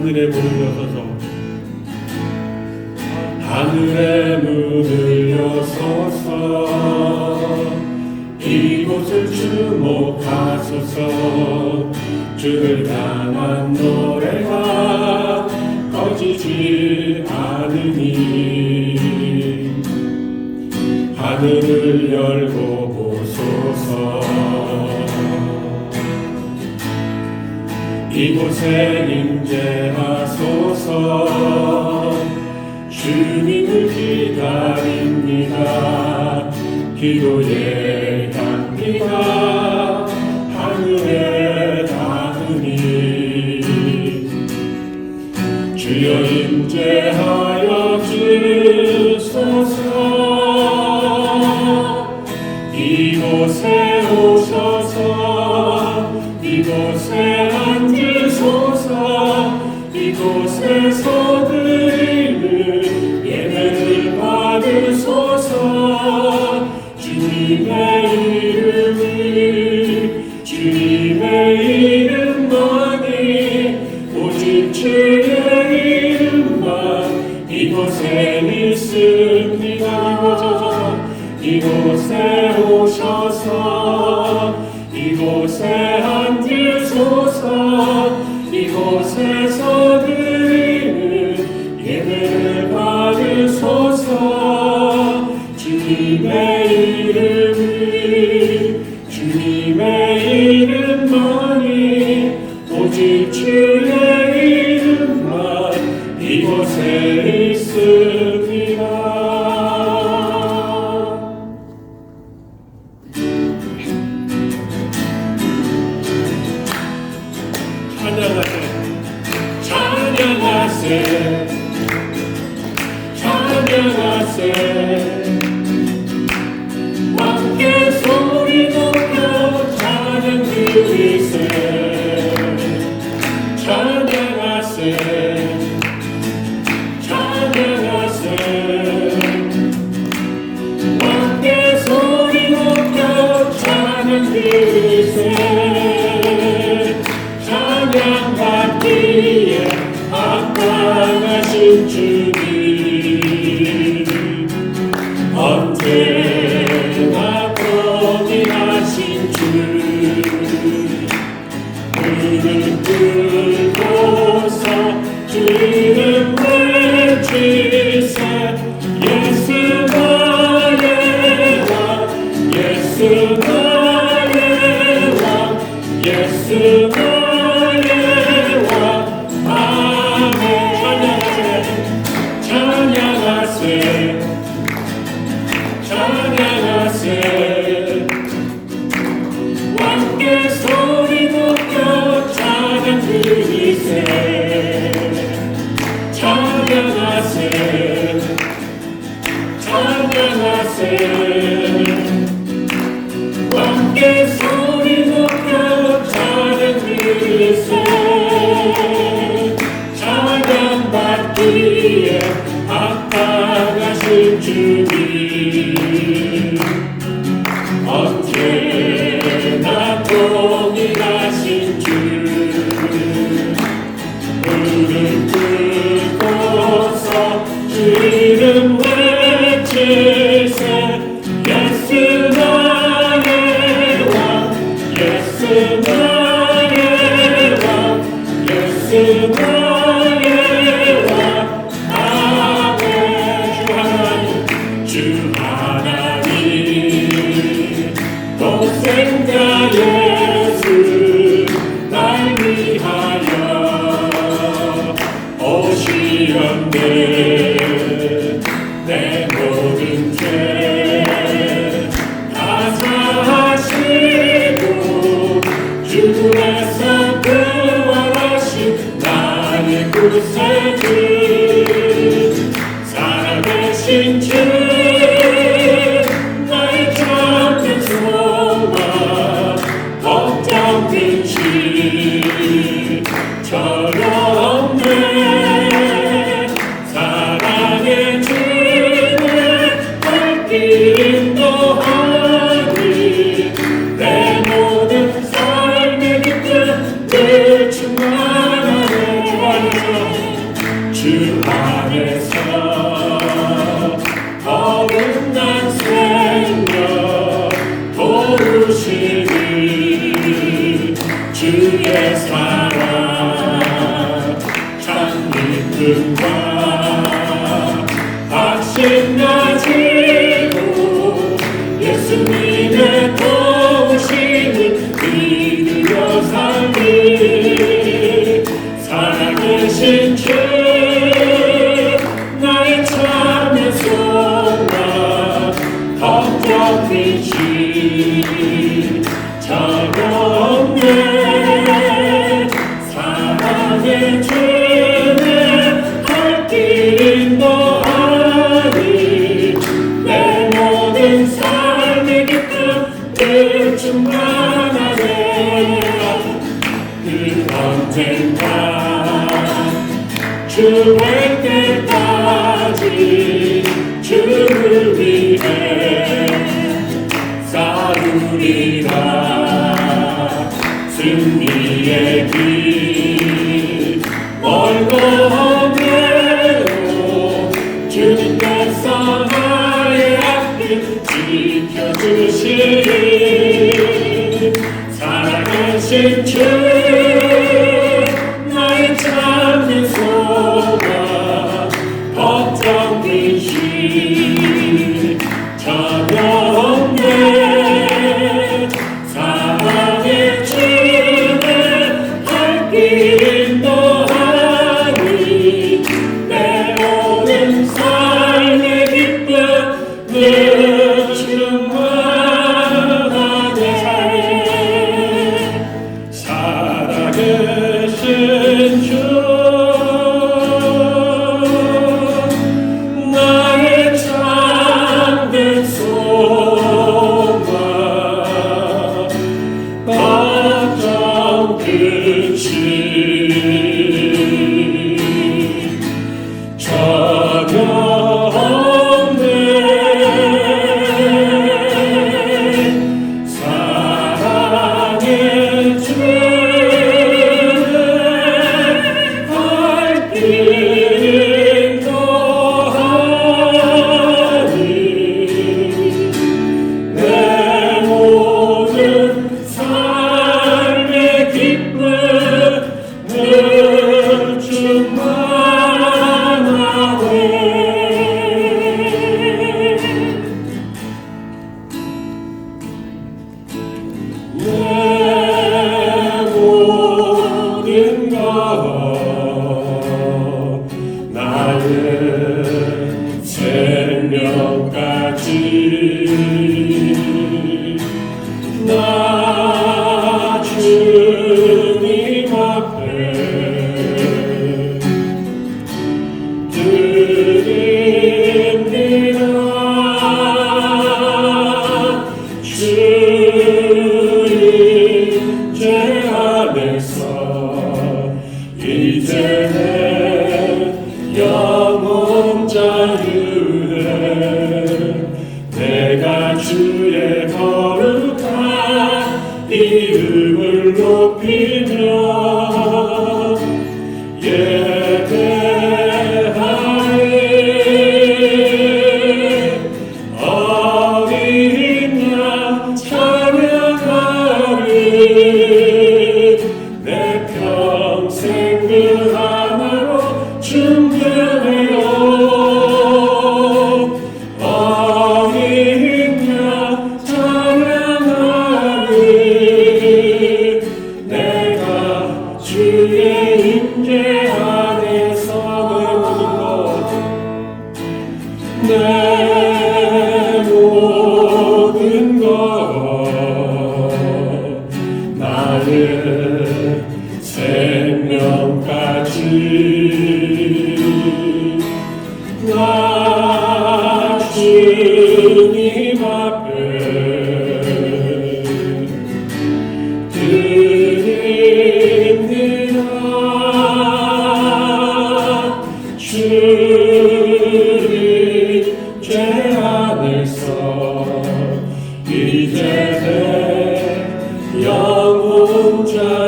하늘의 문을 여서서 하늘의 문을 여서서 이곳을 주목하소서. 주를 향한 노래가 꺼지지 않으니 하늘을 열고 보소서. 이곳에 임재하소서. 주님을 기다립니다. 기도의 향기가 하늘에 닿으니 주여 임재하여 주소서. 이곳에 오셔서 이곳에 앉으소서. 이곳에서 드리는 예배를 받으소서. 주님의 이름만이 오직 주의 이름만 이곳에 있습니다. 이곳에 오셔서 이곳에 앉으소서. 이곳에서 드리는 예배를 받으소서. 주님의 이름만이 오직 주의 이름만 이곳에 있습니다. 찬양하세 찬양하세 함께 소리 높여 찬양 드리세. 찬양하세 찬양하세 함께 소리 높여 찬양 드리세. 찬양받기에 합당하신 주님 언제나 거듭나신 주 무릎 꿇고서 주를 외치세. 예수 나의 왕 예수 나의 왕 예수 나의 왕. 아멘. 찬양하세 찬양하세 함께 소리 높여 찬양 드리세. 찬양하세 찬양하세 함께 소리 높여 찬양 드리세. 찬양받기에 합당하신 주님 언제나 동일하신 주 무릎 꿇고서 주 이름 외치세. 예수 나의 왕 예수 나의 왕 예수 나의 왕. 아멘. 주 하나님 독생자 예수 날 위하여 오시었네. 내 모든 죄 다 사하시고 죽음에서 부활하신 나의 구세주 살아계신 주 나의 참된 소망 걱정 근심 전혀 없네. 주시니 주의 사랑 참 기쁨과 확신 가지고 예수님의 도우심을 믿으며 살리 살아계신 주 나의 참된 소망 걱정이시 전혀 없네 사랑의 주는 갈 길인 너아니 내 모든 삶의 기쁨을 충만하네 그 언젠가 주 뵐 때까지 주를 위해 싸우리라 승리의 길 멀고 험해도 주님께서 나의 앞길 지켜주시리 살아계신 주 나의 참된 소망 걱정이시 전혀 없네 사랑의 주는 갈 길인 너하니 내 모든 삶의 기쁨을 충만하네 살아계신 주 나의 참된 소망 걱정 끝이 전혀 없네 사랑의 주는 갈 길인 너하니 내 모든 삶의 기쁨을 충만하네 내 모든 것 나의 생명까지 나 주님 앞에 드립니다 주님 죄 안에서 이제 내 영혼 자유해 내가 주의 거룩한 이름을 높이며 예배하리 어린 양 찬양하리 내 평생 그 하나로 충분해요 어린 양 찬양하리 내가 주의 임재 안에서 내 모든 것 나의 생명까지 나 주님 앞에 드립니다 주님 죄 안에서 이제 내 영혼 자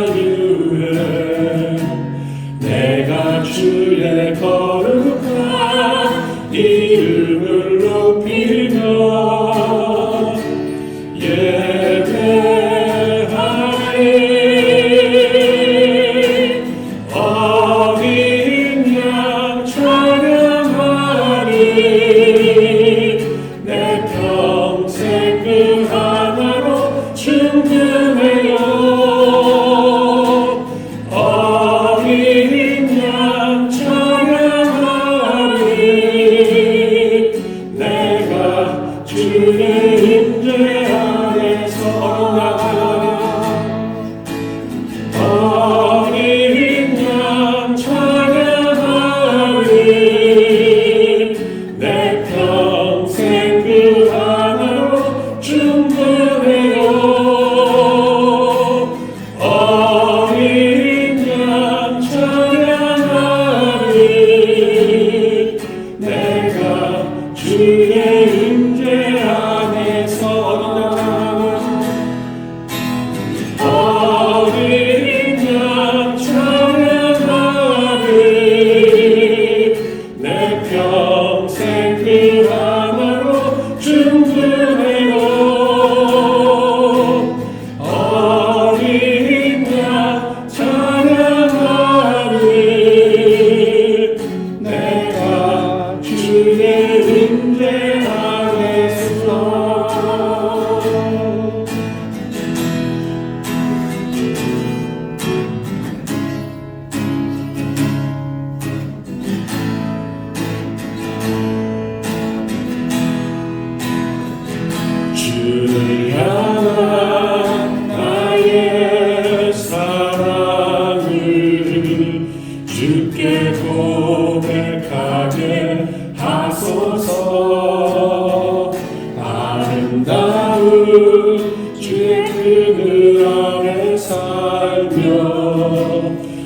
그늘 아래 살며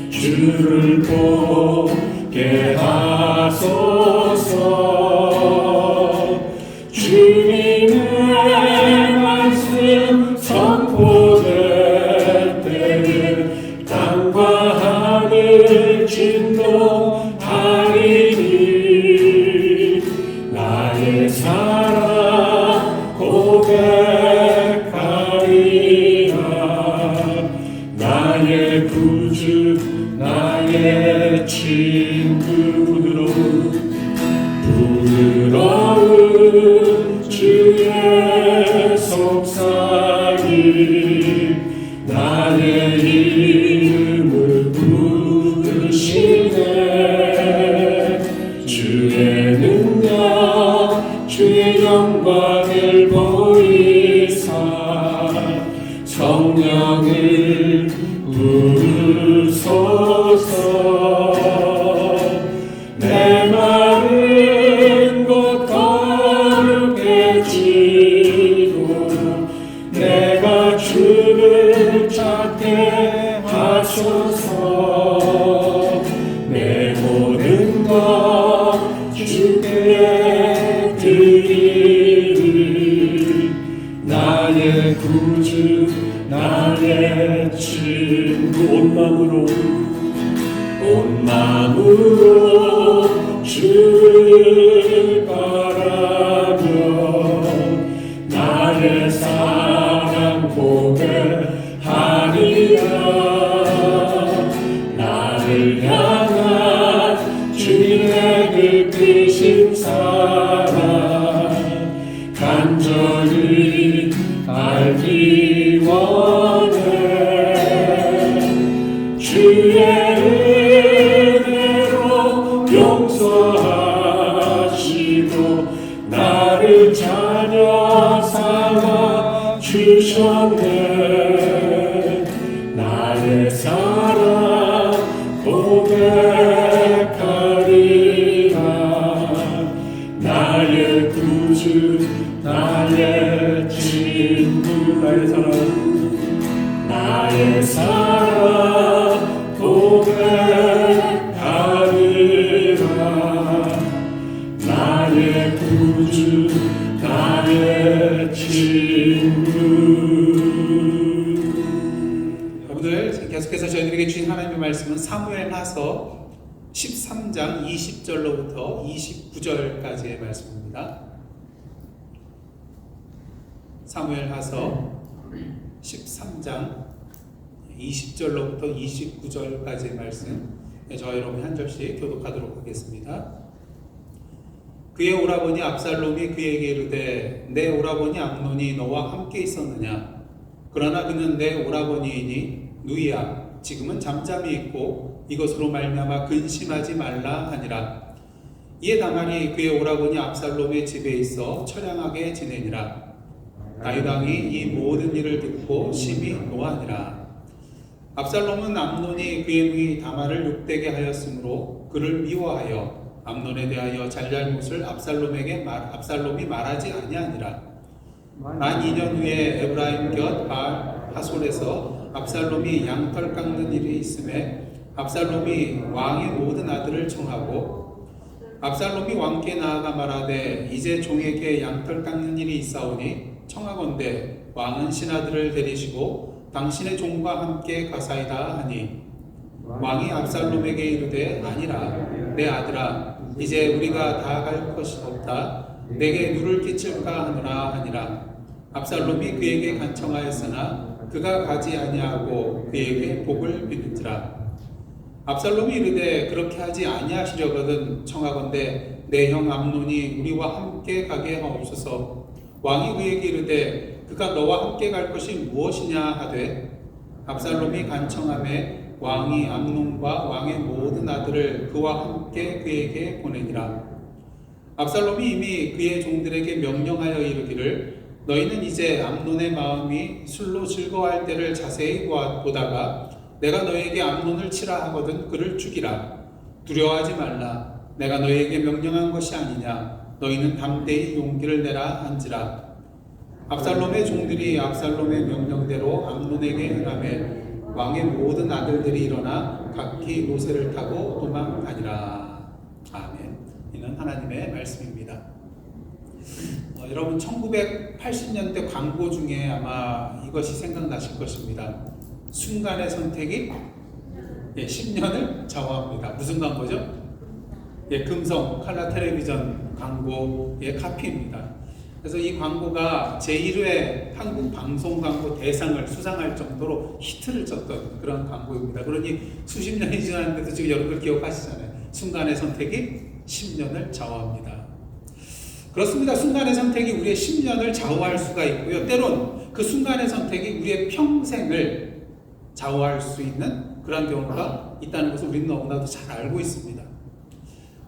주를 보게 하소서. 주님의 말씀 선포될 때는 땅과 하늘 진동하리니 나의 사랑 고백하리라. 나의 구주 나의 친구 부드러운 주의 속삭임 나의 이름을 부르시네. 주의 능력 주의 영광을 보이사 성령을 부르소서. 내 마른 곳 거룩해지고 내가 주를 찾게 하소서. 내 모든 것 주께 드리리. 나의 구주 나의 친구 온 마음으로 주를 바라며 나의 사랑 고백하리라. 나를 향한 주님의 그 크신 사랑 간절히 알기 원해. 주의 은혜로 용서하시고 나를 자녀 삼아 주셨네. 나의 사랑 고백하리라. 나의 구주 나의 친구 나의 사랑 고백하리라. 나의 구주 나의 친구. 여러분들 계속해서 저희들에게 주신 하나님의 말씀은 사무엘하서 13장 20절로부터 29절까지의 말씀입니다. 사무엘하서 13장 20절로부터 29절까지의 말씀, 저와 여러분이 한 절씩 교독하도록 하겠습니다. 그의 오라버니 압살롬이 그에게 이르되 내 오라버니 암논이 너와 함께 있었느냐? 그러나 그는 내 오라버니이니 누이야 지금은 잠잠히 있고 이것으로 말미암아 근심하지 말라 하니라. 이에 다말이 그의 오라버니 압살롬의 집에 있어 처량하게 지내니라. 다윗 왕이 이 모든 일을 듣고 심히 노하니라. 압살롬은 암논이 그의 누이 다말을 욕되게 하였으므로 그를 미워하여 암논에 대하여 잘잘못을 압살롬이 말하지 아니하니라. 만 2년 후에 에브라임 곁 바알 하솔에서 압살롬이 양털 깎는 일이 있음에 압살롬이 왕의 모든 아들을 청하고 압살롬이 왕께 나아가 말하되 이제 종에게 양털 깎는 일이 있사오니 청하건대 왕은 신하들을 데리시고 당신의 종과 함께 가사이다 하니 왕이 압살롬에게 이르되 아니라 내 아들아 이제 우리가 다 갈 것이 없다 내게 누를 끼칠까 하노라 하니라. 압살롬이 그에게 간청하였으나 그가 가지 아니하고 그에게 복을 비는지라. 압살롬이 이르되 그렇게 하지 아니하시려거든 청하건대 내 형 암논이 우리와 함께 가게 하옵소서. 왕이 그에게 이르되 그가 너와 함께 갈 것이 무엇이냐 하되 압살롬이 간청하매 왕이 암논과 왕의 모든 아들을 그와 함께 그에게 보내니라. 압살롬이 이미 그의 종들에게 명령하여 이르기를 너희는 이제 암논의 마음이 술로 즐거워할 때를 자세히 보다가 내가 너희에게 암논을 치라 하거든 그를 죽이라. 두려워하지 말라. 내가 너희에게 명령한 것이 아니냐. 너희는 담대히 용기를 내라 한지라. 압살롬의 종들이 압살롬의 명령대로 아도돈에게 행하매 왕의 모든 아들들이 일어나 각기 노새를 타고 도망다니라. 아멘. 이는 하나님의 말씀입니다. 여러분 1980년대 광고 중에 아마 이것이 생각나실 것입니다. 순간의 선택이 10년을 좌우합니다. 무슨 광고죠? 금성 칼라 텔레비전 광고의 카피입니다. 그래서 이 광고가 제1회 한국 방송 광고 대상을 수상할 정도로 히트를 쳤던 그런 광고입니다. 그러니 수십 년이 지났는데도 지금 여러분들 기억하시잖아요. 순간의 선택이 10년을 좌우합니다. 그렇습니다. 순간의 선택이 우리의 10년을 좌우할 수가 있고요. 때론 그 순간의 선택이 우리의 평생을 좌우할 수 있는 그런 경우가 있다는 것을 우리는 너무나도 잘 알고 있습니다.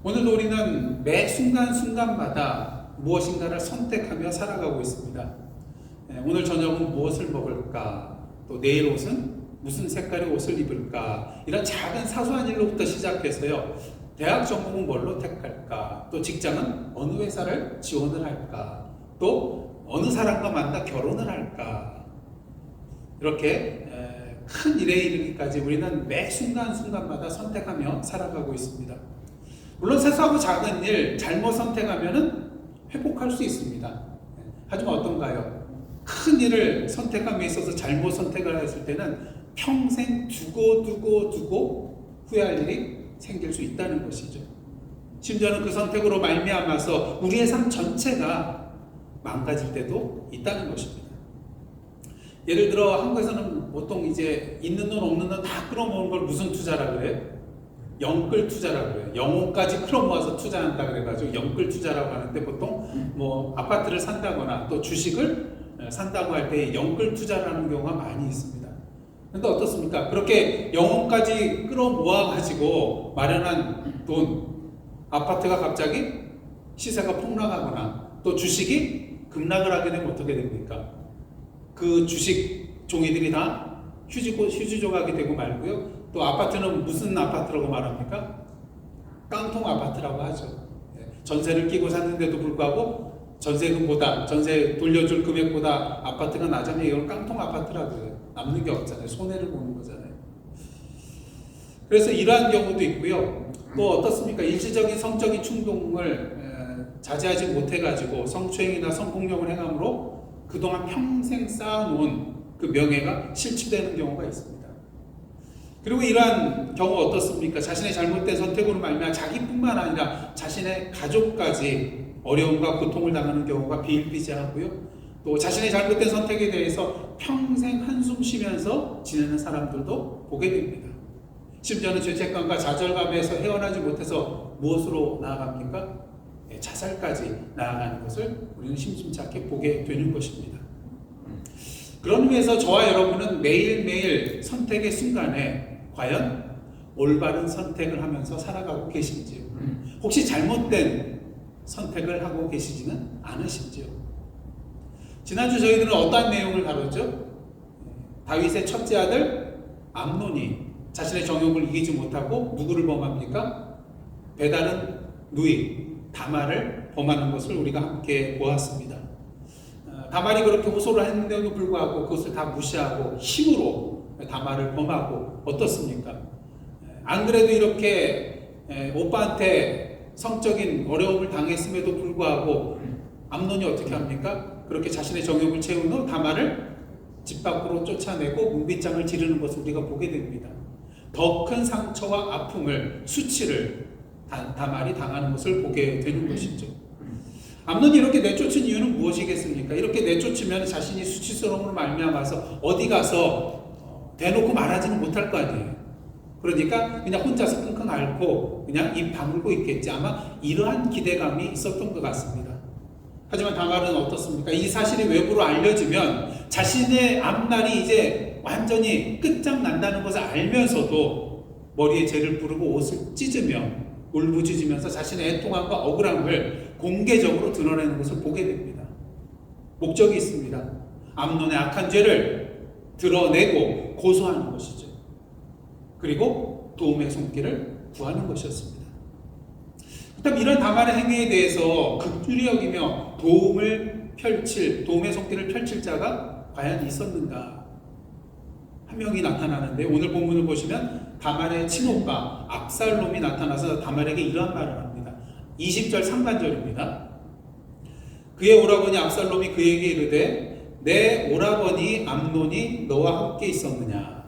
오늘도 우리는 매 순간순간마다 무엇인가를 선택하며 살아가고 있습니다. 오늘 저녁은 무엇을 먹을까? 또 내일 옷은 무슨 색깔의 옷을 입을까? 이런 작은 사소한 일로부터 시작해서요. 대학 전공은 뭘로 택할까? 또 직장은 어느 회사를 지원을 할까? 또 어느 사람과 만나 결혼을 할까? 이렇게 큰 일에 이르기까지 우리는 매 순간순간마다 선택하며 살아가고 있습니다. 물론 사소하고 작은 일 잘못 선택하면은 회복할 수 있습니다. 하지만 어떤가요? 큰 일을 선택함에 있어서 잘못 선택을 했을 때는 평생 두고 후회할 일이 생길 수 있다는 것이죠. 심지어는 그 선택으로 말미암아서 우리의 삶 전체가 망가질 때도 있다는 것입니다. 예를 들어 한국에서는 보통 이제 있는 돈 없는 돈 다 끌어모은 걸 무슨 투자라 그래요? 영끌 투자라고 해요. 영혼까지 끌어모아서 투자한다 그래가지고 영끌 투자라고 하는데 보통 뭐 아파트를 산다거나 또 주식을 산다고 할 때 영끌 투자라는 경우가 많이 있습니다. 그런데 어떻습니까? 그렇게 영혼까지 끌어모아가지고 마련한 돈, 아파트가 갑자기 시세가 폭락하거나 또 주식이 급락을 하게 되면 어떻게 됩니까? 그 주식 종이들이 다 휴지 조각이 되고 말고요. 또 아파트는 무슨 아파트라고 말합니까? 깡통 아파트라고 하죠. 전세를 끼고 샀는데도 불구하고 전세금보다 전세 돌려줄 금액보다 아파트가 낮으면 이건 깡통 아파트라고 해요. 남는 게 없잖아요. 손해를 보는 거잖아요. 그래서 이러한 경우도 있고요. 또 어떻습니까? 일시적인 성적인 충동을 자제하지 못해가지고 성추행이나 성폭력을 행함으로 그동안 평생 쌓아놓은 그 명예가 실추되는 경우가 있습니다. 그리고 이러한 경우 어떻습니까? 자신의 잘못된 선택으로 말미암아 자기뿐만 아니라 자신의 가족까지 어려움과 고통을 당하는 경우가 비일비재하고요. 또 자신의 잘못된 선택에 대해서 평생 한숨 쉬면서 지내는 사람들도 보게 됩니다. 심지어는 죄책감과 좌절감에서 헤어나지 못해서 무엇으로 나아갑니까? 자살까지 나아가는 것을 우리는 심심찮게 보게 되는 것입니다. 그런 의미에서 저와 여러분은 매일매일 선택의 순간에 과연 올바른 선택을 하면서 살아가고 계신지요? 혹시 잘못된 선택을 하고 계시지는 않으신지요? 지난주 저희들은 어떠한 내용을 다뤘죠? 다윗의 첫째 아들 암논이 자신의 정욕을 이기지 못하고 누구를 범합니까? 배다른 누이 다말을 범하는 것을 우리가 함께 보았습니다. 다말이 그렇게 호소를 했는데도 불구하고 그것을 다 무시하고 힘으로 다말을 범하고 어떻습니까? 안 그래도 이렇게 오빠한테 성적인 어려움을 당했음에도 불구하고 암논이 어떻게 합니까? 그렇게 자신의 정욕을 채운 후 다말을 집 밖으로 쫓아내고 문빗장을 지르는 것을 우리가 보게 됩니다. 더 큰 상처와 아픔을 수치를 다말이 당하는 것을 보게 되는 것이죠. 암논이 이렇게 내쫓은 이유는 무엇이겠습니까? 이렇게 내쫓으면 자신이 수치스러움으로 말미암아서 어디 가서 대놓고 말하지는 못할 거 아니에요. 그러니까 그냥 혼자서 끙끙 앓고 그냥 입 다물고 있겠지. 아마 이러한 기대감이 있었던 것 같습니다. 하지만 다말은 어떻습니까? 이 사실이 외부로 알려지면 자신의 앞날이 이제 완전히 끝장난다는 것을 알면서도 머리에 재를 부르고 옷을 찢으며 울부짖으면서 자신의 애통함과 억울함을 공개적으로 드러내는 것을 보게 됩니다. 목적이 있습니다. 암논의 악한 죄를 드러내고 고소하는 것이죠. 그리고 도움의 손길을 구하는 것이었습니다. 그렇다면 이런 다말의 행위에 대해서 극률히 여기며 도움의 손길을 펼칠 자가 과연 있었는가? 한 명이 나타나는데 오늘 본문을 보시면 다말의 친오빠 압살롬이 나타나서 다말에게 이러한 말을 합니다. 20절 상반절입니다. 그의 오라버니 압살롬이 그에게 이르되 내 오라버니 암논이 너와 함께 있었느냐.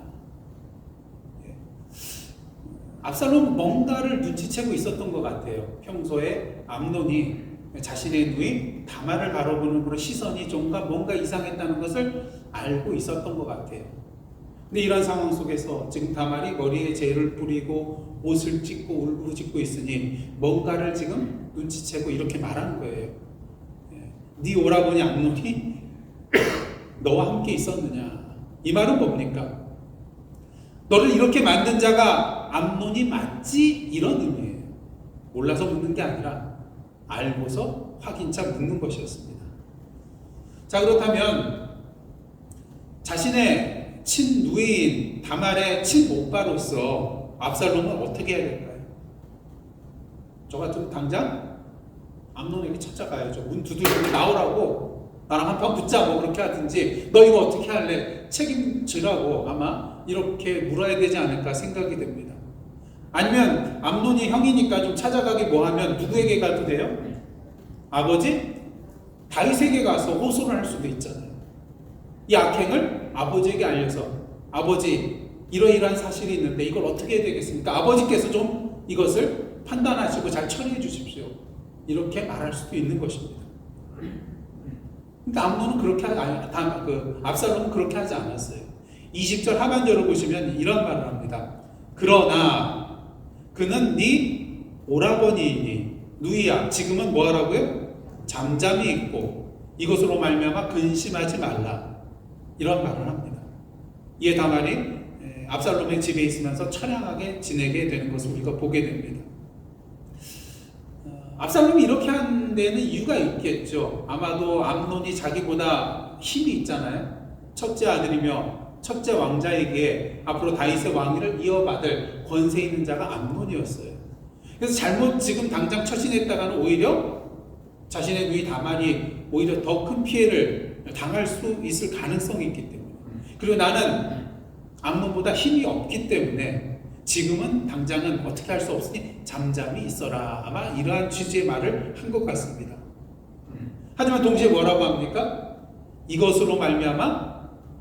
압살롬은 뭔가를 눈치채고 있었던 것 같아요. 평소에 암논이 자신의 누이 다말을 바라보는 그런 시선이 뭔가 이상했다는 것을 알고 있었던 것 같아요. 근데 이런 상황 속에서 지금 다말이 머리에 재를 뿌리고 옷을 찢고 울부짖고 있으니 뭔가를 지금 눈치채고 이렇게 말하는 거예요. 네 오라버니 암논이 너와 함께 있었느냐. 이 말은 뭡니까? 너를 이렇게 만든 자가 암논이 맞지? 이런 의미예요. 몰라서 묻는 게 아니라 알고서 확인차 묻는 것이었습니다. 자, 그렇다면 자신의 친누이인 다말의 친오빠로서 압살롬은 어떻게 해야 될까요? 저 같으면 당장 암논에게 찾아가야죠. 문 두드리고 나오라고, 나랑 한판 붙자, 뭐 그렇게 하든지, 너 이거 어떻게 할래? 책임지라고 아마 이렇게 물어야 되지 않을까 생각이 됩니다. 아니면 암논이 형이니까 좀 찾아가기 뭐하면 누구에게 가도 돼요? 아버지 다윗에게 가서 호소를 할 수도 있잖아요. 이 악행을 아버지에게 알려서 아버지 이러이러한 사실이 있는데 이걸 어떻게 해야 되겠습니까? 아버지께서 좀 이것을 판단하시고 잘 처리해 주십시오. 이렇게 말할 수도 있는 것입니다. 근데 암논은 그렇게 압살롬은 그렇게 하지 않았어요. 20절 하반절을 보시면 이런 말을 합니다. 그러나 그는 네 오라버니이니 누이야 지금은 뭐하라고요? 잠잠히 있고 이것으로 말미암아 근심하지 말라. 이런 말을 합니다. 이에 다말이 압살롬의 집에 있으면서 처량하게 지내게 되는 것을 우리가 보게 됩니다. 압살롬이 이렇게 한 데는 이유가 있겠죠. 아마도 암논이 자기보다 힘이 있잖아요. 첫째 아들이며 첫째 왕자에게 앞으로 다윗의 왕위를 이어받을 권세 있는 자가 암논이었어요. 그래서 잘못 지금 당장 처신했다가는 오히려 자신의 누이 다말이 오히려 더 큰 피해를 당할 수 있을 가능성이 있기 때문에, 그리고 나는 암논보다 힘이 없기 때문에 지금은 당장은 어떻게 할 수 없으니 잠잠히 있어라. 아마 이러한 취지의 말을 한 것 같습니다. 하지만 동시에 뭐라고 합니까? 이것으로 말미암아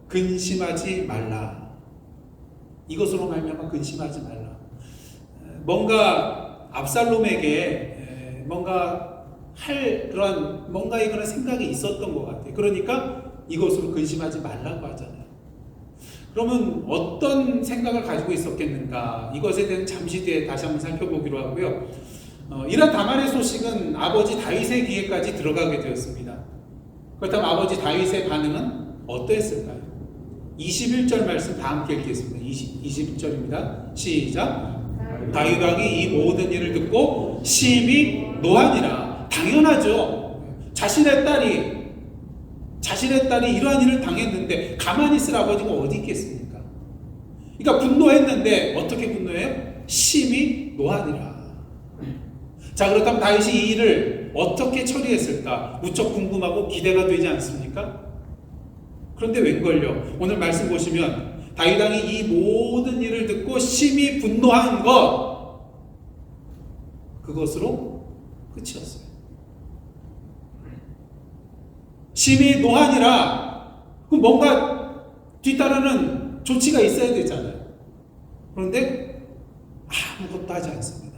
근심하지 말라. 이것으로 말미암아 근심하지 말라. 뭔가 압살롬에게 뭔가 할 그런 생각이 있었던 것 같아요. 그러니까 이것으로 근심하지 말라고 하잖아요. 그러면 어떤 생각을 가지고 있었겠는가? 이것에 대해서 잠시 뒤에 다시 한번 살펴보기로 하고요. 이런 다말의 소식은 아버지 다윗의 귀에까지 들어가게 되었습니다. 그렇다면 아버지 다윗의 반응은 어떠했을까요? 21절 말씀 다 함께 읽겠습니다. 21절입니다. 시작. 다윗 왕이 이 모든 일을 듣고 심히 노하니라. 당연하죠. 자신의 딸이 이러한 일을 당했는데 가만히 있을 아버지가 어디 있겠습니까? 그러니까 분노했는데 어떻게 분노해요? 심히 노하니라. 자, 그렇다면 다윗이 이 일을 어떻게 처리했을까? 무척 궁금하고 기대가 되지 않습니까? 그런데 웬걸요? 오늘 말씀 보시면 다윗 왕이 이 모든 일을 듣고 심히 분노한 그것으로 끝이었어요. 심히 노하니라. 그럼 뭔가 뒤따르는 조치가 있어야 되잖아요. 그런데 아무것도 하지 않습니다.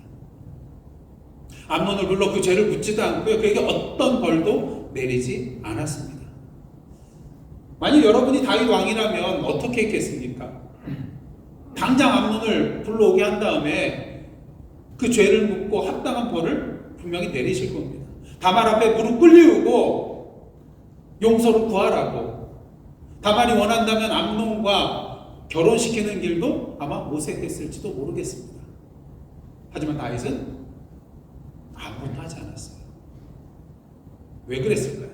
암논을 불러 그 죄를 묻지도 않고요. 그에게 어떤 벌도 내리지 않았습니다. 만약 여러분이 다윗 왕이라면 어떻게 했겠습니까? 당장 암논을 불러오게 한 다음에 그 죄를 묻고 합당한 벌을 분명히 내리실 겁니다. 다말 앞에 무릎 꿇리우고 용서를 구하라고, 다말이 원한다면 암논과 결혼시키는 길도 아마 모색했을지도 모르겠습니다. 하지만 다윗은 아무것도 하지 않았어요. 왜 그랬을까요?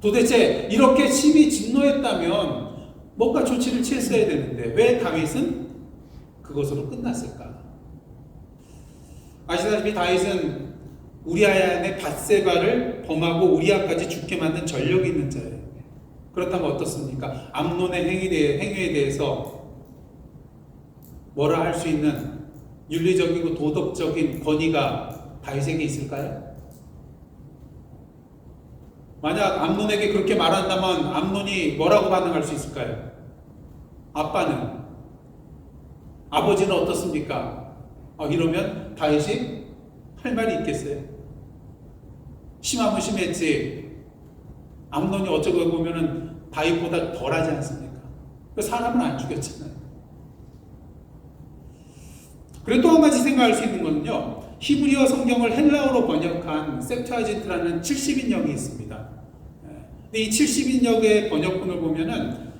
도대체 이렇게 심히 진노했다면 뭔가 조치를 취했어야 되는데 왜 다윗은 그것으로 끝났을까? 아시다시피 다윗은 우리아의 아내 밧세바를 범하고 우리아까지 죽게 만든 전력이 있는 자예요. 그렇다면 어떻습니까? 암논의 행위에 대해서 뭐라 할 수 있는 윤리적이고 도덕적인 권위가 다윗에게 있을까요? 만약 암논에게 그렇게 말한다면 암논이 뭐라고 반응할 수 있을까요? 아빠는, 아버지는 어떻습니까? 이러면 다윗이 할 말이 있겠어요? 심하면 심했지 암논이 어쩌고 보면은 다윗보다 덜하지 않습니까? 사람은 안 죽였잖아요. 그리고 또 한 가지 생각할 수 있는 것은요, 히브리어 성경을 헬라어로 번역한 셉투아진트라는 70인역이 있습니다. 근데 이 70인역의 번역본을 보면은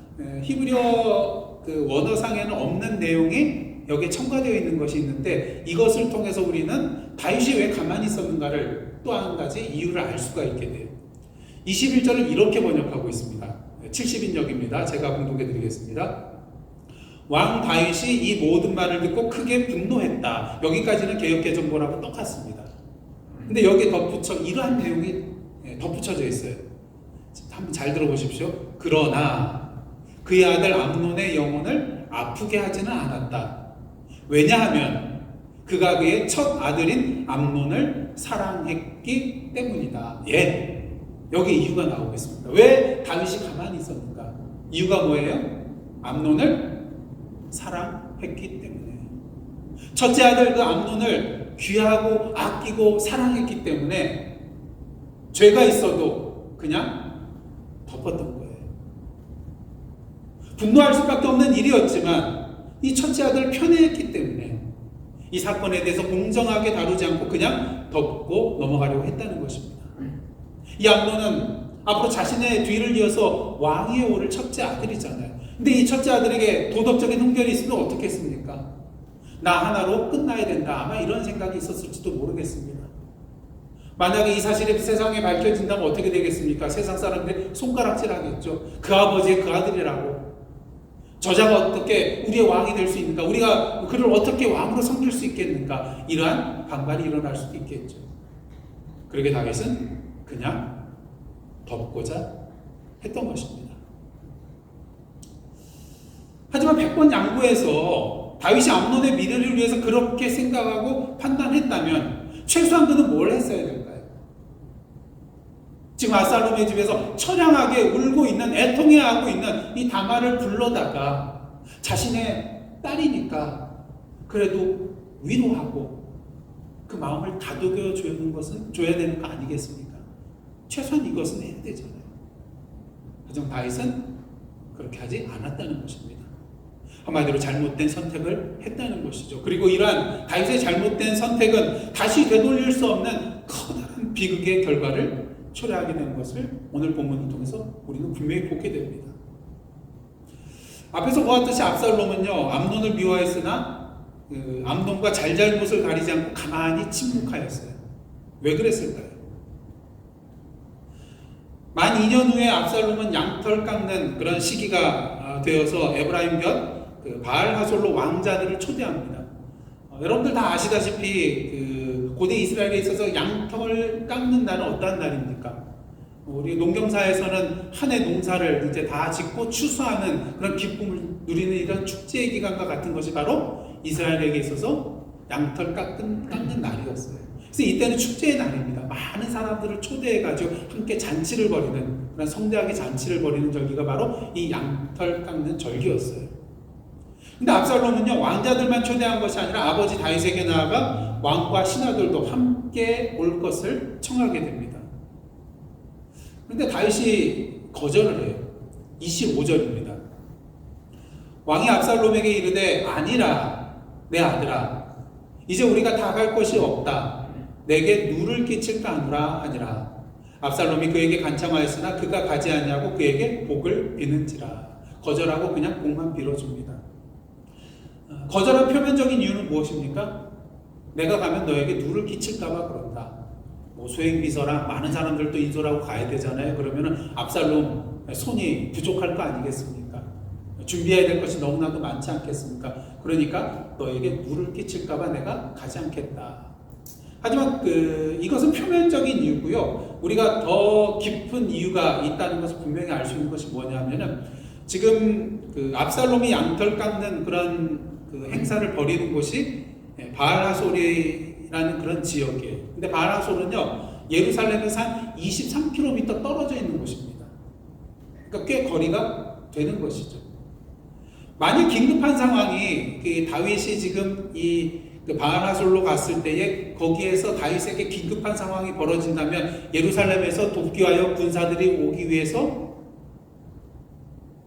히브리어 그 원어상에는 없는 내용이 여기에 첨가되어 있는 것이 있는데, 이것을 통해서 우리는 다윗이 왜 가만히 있었는가를 또 한 가지 이유를 알 수가 있게 돼요. 21절을 이렇게 번역하고 있습니다. 70인역입니다. 제가 공독해 드리겠습니다. 왕 다윗이 이 모든 말을 듣고 크게 분노했다. 여기까지는 개역개정본하고 똑같습니다. 근데 여기에 덧붙여 이러한 내용이 덧붙여져 있어요. 한번 잘 들어보십시오. 그러나 그의 아들 암논의 영혼을 아프게 하지는 않았다. 왜냐하면 그가 그의 첫 아들인 암논을 사랑했기 때문이다. 예, 여기 이유가 나오고 있습니다. 왜 다윗이 가만히 있었는가? 이유가 뭐예요? 암논을 사랑했기 때문에. 첫째 아들 그 암논을 귀하고 아끼고 사랑했기 때문에 죄가 있어도 그냥 덮었던 거예요. 분노할 수밖에 없는 일이었지만 이 첫째 아들을 편애했기 때문에 이 사건에 대해서 공정하게 다루지 않고 그냥 덮고 넘어가려고 했다는 것입니다. 이 암논은 앞으로 자신의 뒤를 이어서 왕위에 오를 첫째 아들이잖아요. 근데 이 첫째 아들에게 도덕적인 훈결이 있으면 어떻게 했습니까? 나 하나로 끝나야 된다. 아마 이런 생각이 있었을지도 모르겠습니다. 만약에 이 사실이 세상에 밝혀진다면 어떻게 되겠습니까? 세상 사람들이 손가락질 하겠죠. 그 아버지의 그 아들이라고. 저자가 어떻게 우리의 왕이 될 수 있는가? 우리가 그를 어떻게 왕으로 섬길 수 있겠는가? 이러한 반발이 일어날 수도 있겠죠. 그러게 다윗은 그냥 덮고자 했던 것입니다. 하지만 100번 양보해서 다윗이 암논의 미래를 위해서 그렇게 생각하고 판단했다면 최소한 그는 뭘 했어야 될까요? 지금 압살롬의 집에서 처량하게 울고 있는, 애통해하고 있는 이 다말을 불러다가 자신의 딸이니까 그래도 위로하고 그 마음을 다독여 주는 것은 줘야 되는 거 아니겠습니까? 최소한 이것은 해야 되잖아요. 하지만 다윗은 그렇게 하지 않았다는 것입니다. 한마디로 잘못된 선택을 했다는 것이죠. 그리고 이러한 다윗의 잘못된 선택은 다시 되돌릴 수 없는 커다란 비극의 결과를 초래하게 되는 것을 오늘 본문을 통해서 우리는 분명히 보게 됩니다. 앞에서 보았듯이 압살롬은요, 암논을 미워했으나 암논과 잘잘못을 가리지 않고 가만히 침묵하였어요. 왜 그랬을까요? 만 2년 후에 압살롬은 양털 깎는 그런 시기가 되어서 에브라임 곁 바알 하솔로 왕자들을 초대합니다. 여러분들 다 아시다시피 고대 이스라엘에 있어서 양털 깎는 날은 어떠한 날입니까? 우리 농경사에서는 한 해 농사를 이제 다 짓고 추수하는 그런 기쁨을 누리는 이런 축제의 기간과 같은 것이 바로 이스라엘에게 있어서 양털 깎는 날이었어요. 그래서 이때는 축제의 날입니다. 많은 사람들을 초대해가지고 함께 잔치를 벌이는, 그런 성대하게 잔치를 벌이는 절기가 바로 이 양털 깎는 절기였어요. 근데 압살롬은요, 왕자들만 초대한 것이 아니라 아버지 다윗에게 나아가 왕과 신하들도 함께 올 것을 청하게 됩니다. 그런데 다윗이 거절을 해요. 25절입니다. 왕이 압살롬에게 이르되 아니라 내 아들아, 이제 우리가 다 갈 것이 없다. 내게 누를 끼칠까 하노라 하니라. 압살롬이 그에게 간청하였으나 그가 가지 아니하고 그에게 복을 비는지라. 거절하고 그냥 복만 빌어줍니다. 거절한 표면적인 이유는 무엇입니까? 내가 가면 너에게 누를 끼칠까봐 그런다. 뭐 수행비서랑 많은 사람들도 인솔하고 가야 되잖아요. 그러면은 압살롬 손이 부족할 거 아니겠습니까? 준비해야 될 것이 너무나도 많지 않겠습니까? 그러니까 너에게 누를 끼칠까봐 내가 가지 않겠다. 하지만 이것은 표면적인 이유고요. 우리가 더 깊은 이유가 있다는 것을 분명히 알 수 있는 것이 뭐냐면은 지금 압살롬이 양털 깎는 그런 행사를 벌이는 곳이 바알하솔이라는 그런 지역이에요. 근데 바알하솔은요 예루살렘에서 한 23km 떨어져 있는 곳입니다. 그러니까 꽤 거리가 되는 것이죠. 만약 긴급한 상황이 다윗이 지금 바알하솔로 갔을 때에 거기에서 다윗에게 긴급한 상황이 벌어진다면 예루살렘에서 돕기위하여 군사들이 오기 위해서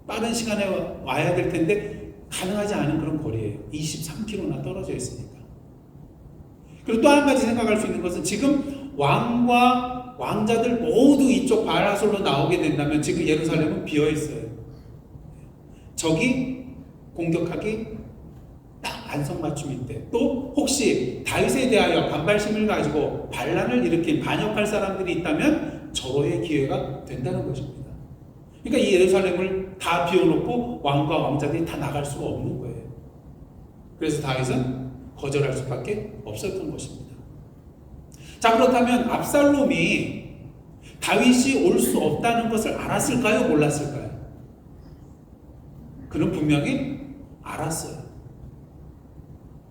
빠른 시간에 와야 될 텐데 가능하지 않은 그런 거리예요. 23km나 떨어져 있으니까. 그리고 또 한 가지 생각할 수 있는 것은 지금 왕과 왕자들 모두 이쪽 바알하솔로 나오게 된다면 지금 예루살렘은 비어 있어요. 적이 공격하기 딱 안성맞춤인데 또 혹시 다윗에 대하여 반발심을 가지고 반란을 일으킨 반역할 사람들이 있다면 절호의 기회가 된다는 것입니다. 그러니까 이 예루살렘을 다 비워놓고 왕과 왕자들이 다 나갈 수가 없는 거예요. 그래서 다윗은 거절할 수밖에 없었던 것입니다. 자, 그렇다면 압살롬이 다윗이 올 수 없다는 것을 알았을까요? 몰랐을까요? 그는 분명히 알았어요.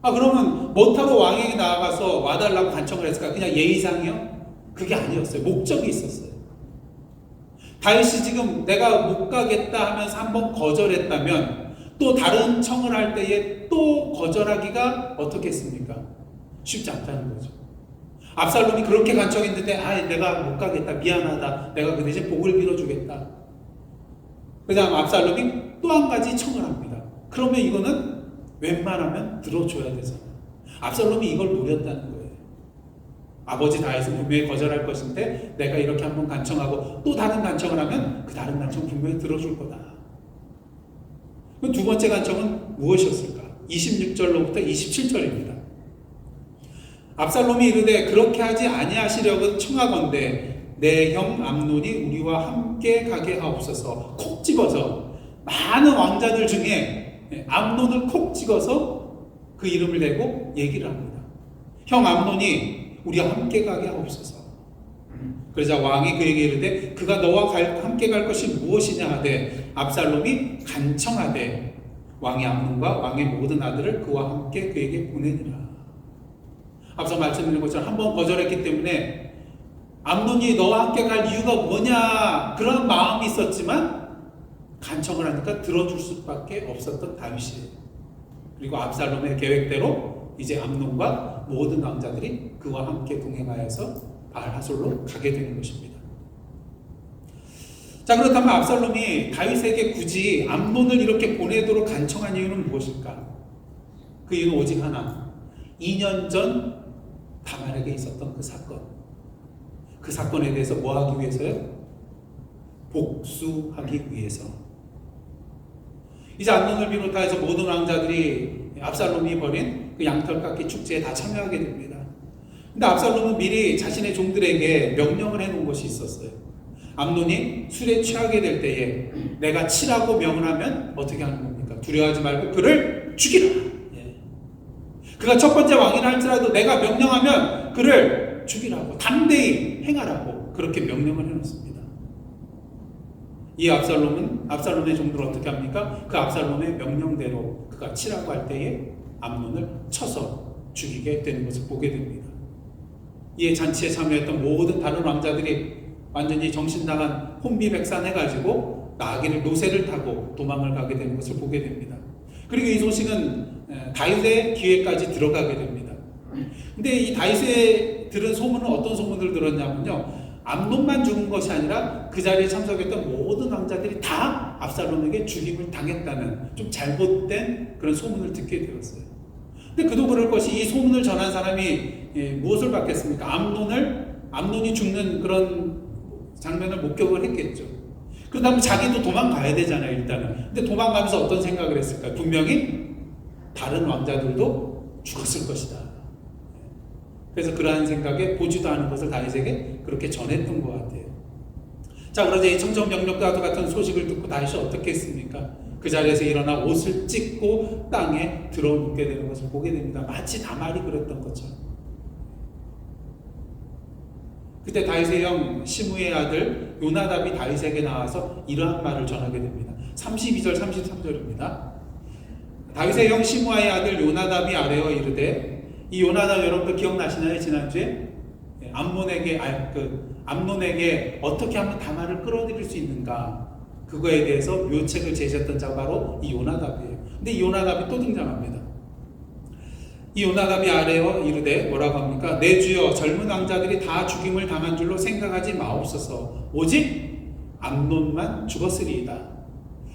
그러면 뭐타로 왕에게 나아가서 와달라고 간청을 했을까? 그냥 예의상이요? 그게 아니었어요. 목적이 있었어요. 다윗이 지금 내가 못 가겠다 하면서 한번 거절했다면 또 다른 청을 할 때에 또 거절하기가 어떻겠습니까? 쉽지 않다는 거죠. 압살롬이 그렇게 간청했는데 내가 못 가겠다, 미안하다, 내가 그 대신 복을 빌어주겠다. 그 다음 압살롬이 또 한 가지 청을 합니다. 그러면 이거는 웬만하면 들어줘야 되잖아요. 압살롬이 이걸 노렸다는 거예요. 아버지 다윗은 분명히 거절할 것인데 내가 이렇게 한번 간청하고 또 다른 간청을 하면 그 다른 간청 분명히 들어줄 거다. 두 번째 간청은 무엇이었을까? 26절로부터 27절입니다. 압살롬이 이르되 그렇게 하지 아니하시려고 청하건대 내 형 암논이 우리와 함께 가게 하옵소서. 콕 집어서 많은 왕자들 중에 암논을 콕 찍어서 그 이름을 대고 얘기를 합니다. 형 암논이 우리와 함께 가게 하옵소서. 그러자 왕이 그에게 이르되 그가 너와 함께 갈 것이 무엇이냐 하되 압살롬이 간청하되 왕이 암논과 왕의 모든 아들을 그와 함께 그에게 보내니라. 앞서 말씀드린 것처럼 한번 거절했기 때문에 암논이 너와 함께 갈 이유가 뭐냐 그런 마음이 있었지만 간청을 하니까 들어줄 수밖에 없었던 다윗이에요. 그리고 압살롬의 계획대로 이제 암논과 모든 왕자들이 그와 함께 동행하여서 바알하솔로 가게 되는 것입니다. 자, 그렇다면 압살롬이 다윗에게 굳이 암논을 이렇게 보내도록 간청한 이유는 무엇일까? 그 이유는 오직 하나. 2년 전 다말에게 있었던 그 사건. 그 사건에 대해서 뭐 하기 위해서요? 복수하기 위해서. 이제 암논을 비롯해서 모든 왕자들이 압살롬이 벌인 그 양털깎기 축제에 다 참여하게 됩니다. 근데 압살롬은 미리 자신의 종들에게 명령을 해놓은 것이 있었어요. 암논이 술에 취하게 될 때에 내가 치라고 명을 하면 어떻게 하는 겁니까? 두려워하지 말고 그를 죽이라. 그가 첫 번째 왕이라 할지라도 내가 명령하면 그를 죽이라고 담대히 행하라고 그렇게 명령을 해놓습니다. 이 압살롬의 종들은 어떻게 합니까? 그 압살롬의 명령대로 그가 치라고 할 때에 암논을 쳐서 죽이게 되는 것을 보게 됩니다. 이에 잔치에 참여했던 모든 다른 왕자들이 완전히 정신나간 혼비백산해가지고 나귀를 노새를 타고 도망을 가게 되는 것을 보게 됩니다. 그리고 이 소식은 다윗의 귀에까지 들어가게 됩니다. 근데 이 다윗의 들은 소문은 어떤 소문을 들었냐면요, 암논만 죽은 것이 아니라 그 자리에 참석했던 모든 왕자들이 다 압살롬에게 죽임을 당했다는 좀 잘못된 그런 소문을 듣게 되었어요. 근데 그도 그럴 것이 이 소문을 전한 사람이 무엇을 받겠습니까? 암논이 죽는 그런 장면을 목격을 했겠죠. 그러다 보면 자기도 도망가야 되잖아요, 일단은. 근데 도망가면서 어떤 생각을 했을까? 분명히 다른 왕자들도 죽었을 것이다. 그래서 그러한 생각에 보지도 않은 것을 다윗에게 그렇게 전했던 것 같아요. 자, 그러자 이 청정병력과도 같은 소식을 듣고 다윗이 어떻게 했습니까? 그 자리에서 일어나 옷을 찢고 땅에 들어눕게 되는 것을 보게 됩니다. 마치 다말이 그랬던 것처럼. 그때 다윗의 형 시므의 아들 요나답이 다윗에게 나와서 이러한 말을 전하게 됩니다. 32절 33절입니다. 다윗의 형 시므의 아들 요나답이 아뢰어 이르되, 이 요나답 여러분들 기억나시나요? 지난주에 암논에게 어떻게 하면 다말을 끌어들일 수 있는가, 그거에 대해서 묘책을 제시했던 자가 바로 이 요나답이에요. 근데 이 요나답이 또 등장합니다. 이 요나답이 아뢰어 이르되 뭐라고 합니까? 내 주여, 젊은 왕자들이 다 죽임을 당한 줄로 생각하지 마옵소서. 오직 암논만 죽었으리이다.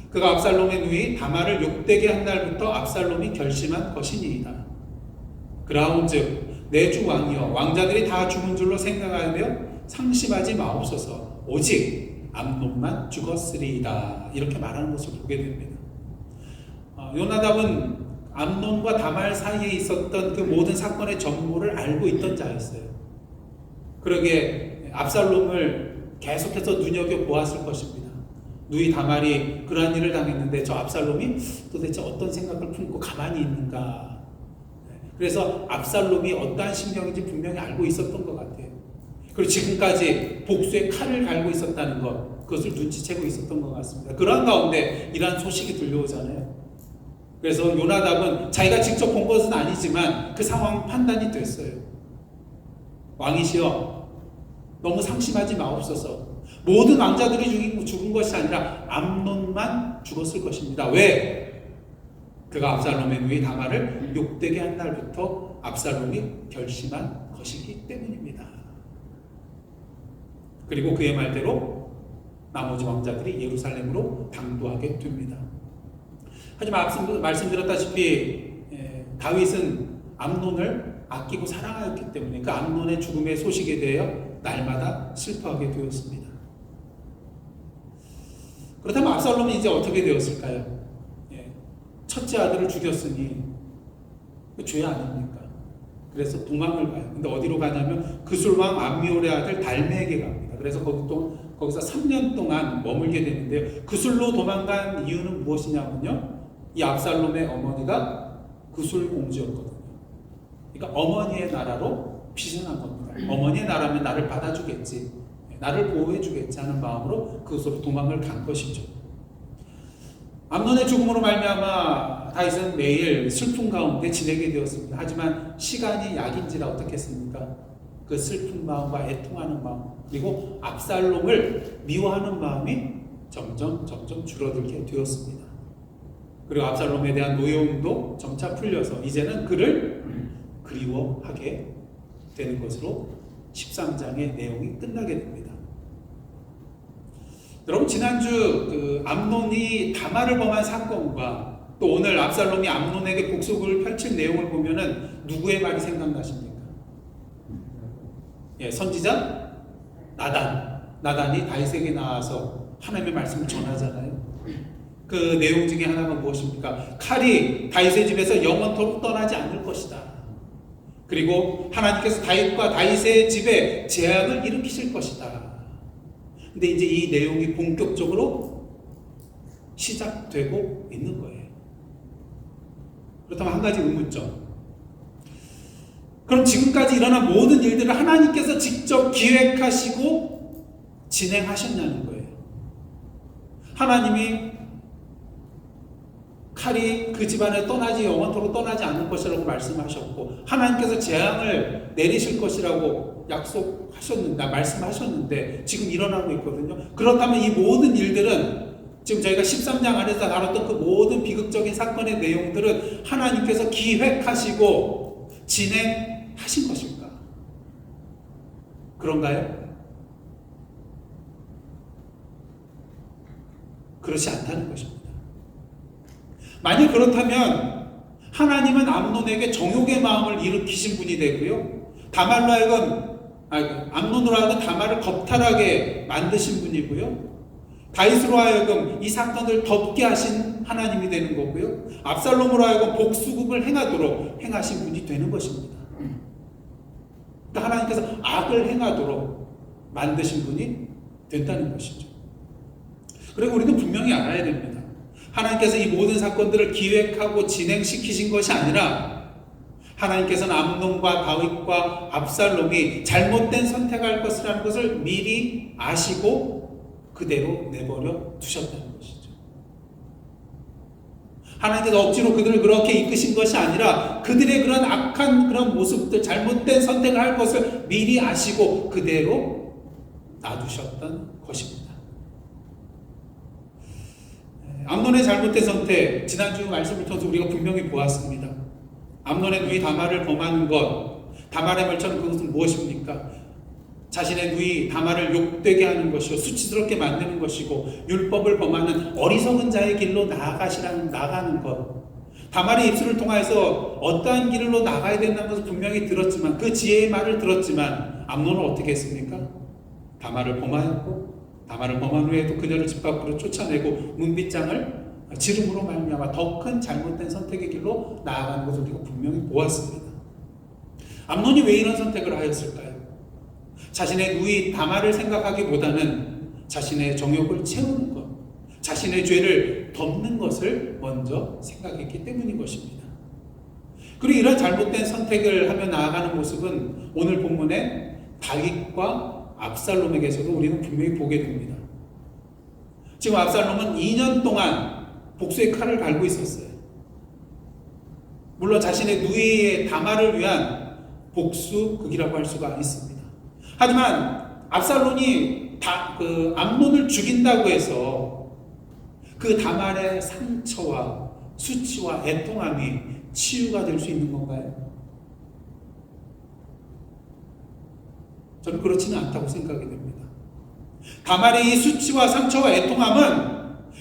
그가 압살롬의 누이 다말을 욕되게 한 날부터 압살롬이 결심한 것이니이다. 그라운즉 내 주 왕이여, 왕자들이 다 죽은 줄로 생각하며 상심하지 마옵소서. 오직 암논만 죽었으리이다. 이렇게 말하는 것을 보게 됩니다. 요나답은 암논과 다말 사이에 있었던 그 모든 사건의 전모를 알고 있던 자였어요. 그러기에 압살롬을 계속해서 눈여겨보았을 것입니다. 누이 다말이 그러한 일을 당했는데 저 압살롬이 도대체 어떤 생각을 품고 가만히 있는가. 그래서 압살롬이 어떠한 심경인지 분명히 알고 있었던 것 같아요. 그리고 지금까지 복수의 칼을 갈고 있었다는 것, 그것을 눈치채고 있었던 것 같습니다. 그러한 가운데 이러한 소식이 들려오잖아요. 그래서 요나답은 자기가 직접 본 것은 아니지만 그 상황 판단이 됐어요. 왕이시여, 너무 상심하지 마옵소서. 모든 왕자들이 죽은 것이 아니라 암논만 죽었을 것입니다. 왜? 그가 압살롬의 누이 다말을 욕되게 한 날부터 압살롬이 결심한 것이기 때문입니다. 그리고 그의 말대로 나머지 왕자들이 예루살렘으로 당도하게 됩니다. 하지만 앞서 말씀드렸다시피 다윗은 암논을 아끼고 사랑하였기 때문에 그 암논의 죽음의 소식에 대하여 날마다 슬퍼하게 되었습니다. 그렇다면 압살롬은 이제 어떻게 되었을까요? 첫째 아들을 죽였으니 죄 아닙니까? 그래서 도망을 가요. 근데 어디로 가냐면 그술왕 암미올의 아들 달메에게 갑니다. 그래서 거기서 3년 동안 머물게 되는데요. 그술로 도망간 이유는 무엇이냐면요, 이 압살롬의 어머니가 그술 공주였거든요. 그러니까 어머니의 나라로 피신한 겁니다. 어머니의 나라면 나를 받아주겠지, 나를 보호해주겠지 하는 마음으로 그곳으로 도망을 간 것이죠. 암논의 죽음으로 말미암아 다윗은 매일 슬픔 가운데 지내게 되었습니다. 하지만 시간이 약인지라 어떻겠습니까? 그 슬픈 마음과 애통하는 마음, 그리고 압살롬을 미워하는 마음이 점점 줄어들게 되었습니다. 그리고 압살롬에 대한 노여움도 점차 풀려서 이제는 그를 그리워하게 되는 것으로 13장의 내용이 끝나게 됩니다. 여러분, 지난주 암논이 다말을 범한 사건과 또 오늘 압살롬이 암논에게 복수를 펼칠 내용을 보면은 누구의 말이 생각나십니까? 선지자 나단이 다윗에게 나와서 하나님의 말씀을 전하잖아요. 그 내용 중에 하나가 무엇입니까? 칼이 다윗의 집에서 영원토록 떠나지 않을 것이다. 그리고 하나님께서 다윗과 다윗의 집에 재앙을 일으키실 것이다. 근데 이제 이 내용이 본격적으로 시작되고 있는 거예요. 그렇다면 한 가지 의문점. 그럼 지금까지 일어난 모든 일들을 하나님께서 직접 기획하시고 진행하셨냐는 거예요. 하나님이 칼이 그 집안에 영원토록 떠나지 않을 것이라고 말씀하셨고, 하나님께서 재앙을 내리실 것이라고 말씀하셨는데 지금 일어나고 있거든요. 그렇다면 이 모든 일들은, 지금 저희가 13장 안에서 다뤘던 그 모든 비극적인 사건의 내용들은 하나님께서 기획하시고 진행하신 것일까? 그런가요? 그렇지 않다는 것입니다. 만약 그렇다면 하나님은 암논에게 정욕의 마음을 일으키신 분이 되고요, 암논으로 하여금 다말을 겁탈하게 만드신 분이고요, 다윗으로 하여금 이 사건을 덮게 하신 하나님이 되는 거고요, 압살롬으로 하여금 복수국을 행하도록 행하신 분이 되는 것입니다. 그러니까 하나님께서 악을 행하도록 만드신 분이 된다는 것이죠. 그리고 우리는 분명히 알아야 됩니다. 하나님께서 이 모든 사건들을 기획하고 진행시키신 것이 아니라 하나님께서는 암논과 다윗과 압살롬이 잘못된 선택할 것이라는 것을 미리 아시고 그대로 내버려 두셨다는 것이죠. 하나님께서 억지로 그들을 그렇게 이끄신 것이 아니라 그들의 그런 악한 그런 모습들, 잘못된 선택을 할 것을 미리 아시고 그대로 놔두셨던 것입니다. 암논의 잘못된 선택, 지난주 말씀을 통해서 우리가 분명히 보았습니다. 암논의 누이 다말을 범하는 것, 다말의 말처럼 그것은 무엇입니까? 자신의 누이 다말을 욕되게 하는 것이요, 수치스럽게 만드는 것이고, 율법을 범하는 어리석은 자의 길로 나가는 것. 다말의 입술을 통해서 어떠한 길로 나가야 된다는 것을 분명히 들었지만, 그 지혜의 말을 들었지만, 암논은 어떻게 했습니까? 다말을 범하였고, 다말을 범한 후에도 그녀를 집 밖으로 쫓아내고 문빗장을 지름으로 말미암아 더 큰 잘못된 선택의 길로 나아가는 것을 우리가 분명히 보았습니다. 암논이 왜 이런 선택을 하였을까요? 자신의 누이 다말을 생각하기보다는 자신의 정욕을 채우는 것, 자신의 죄를 덮는 것을 먼저 생각했기 때문인 것입니다. 그리고 이런 잘못된 선택을 하며 나아가는 모습은 오늘 본문의 다윗과 압살롬에게서도 우리는 분명히 보게 됩니다. 지금 압살롬은 2년 동안 복수의 칼을 갈고 있었어요. 물론 자신의 누이의 다말을 위한 복수극이라고 할 수가 있습니다. 하지만 압살롬이 암논을 죽인다고 해서 그 다말의 상처와 수치와 애통함이 치유가 될 수 있는 건가요? 저는 그렇지는 않다고 생각이 됩니다. 다말의 이 수치와 상처와 애통함은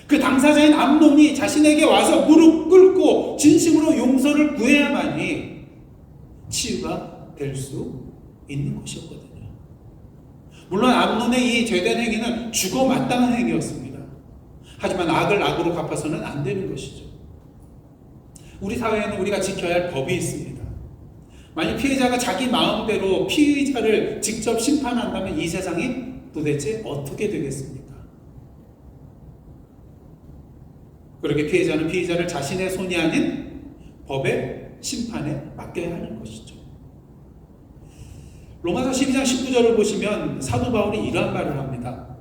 그 당사자인 암논이 자신에게 와서 무릎 꿇고 진심으로 용서를 구해야만이 치유가 될 수 있는 것이었거든요. 물론 암논의 이 죄된 행위는 죽어 마땅한 행위였습니다. 하지만 악을 악으로 갚아서는 안 되는 것이죠. 우리 사회에는 우리가 지켜야 할 법이 있습니다. 만약 피해자가 자기 마음대로 피의자를 직접 심판한다면 이 세상이 도대체 어떻게 되겠습니까? 그렇게 피해자는 피의자를 자신의 손이 아닌 법의 심판에 맡겨야 하는 것이죠. 로마서 12장 19절을 보시면 사도 바울이 이러한 말을 합니다.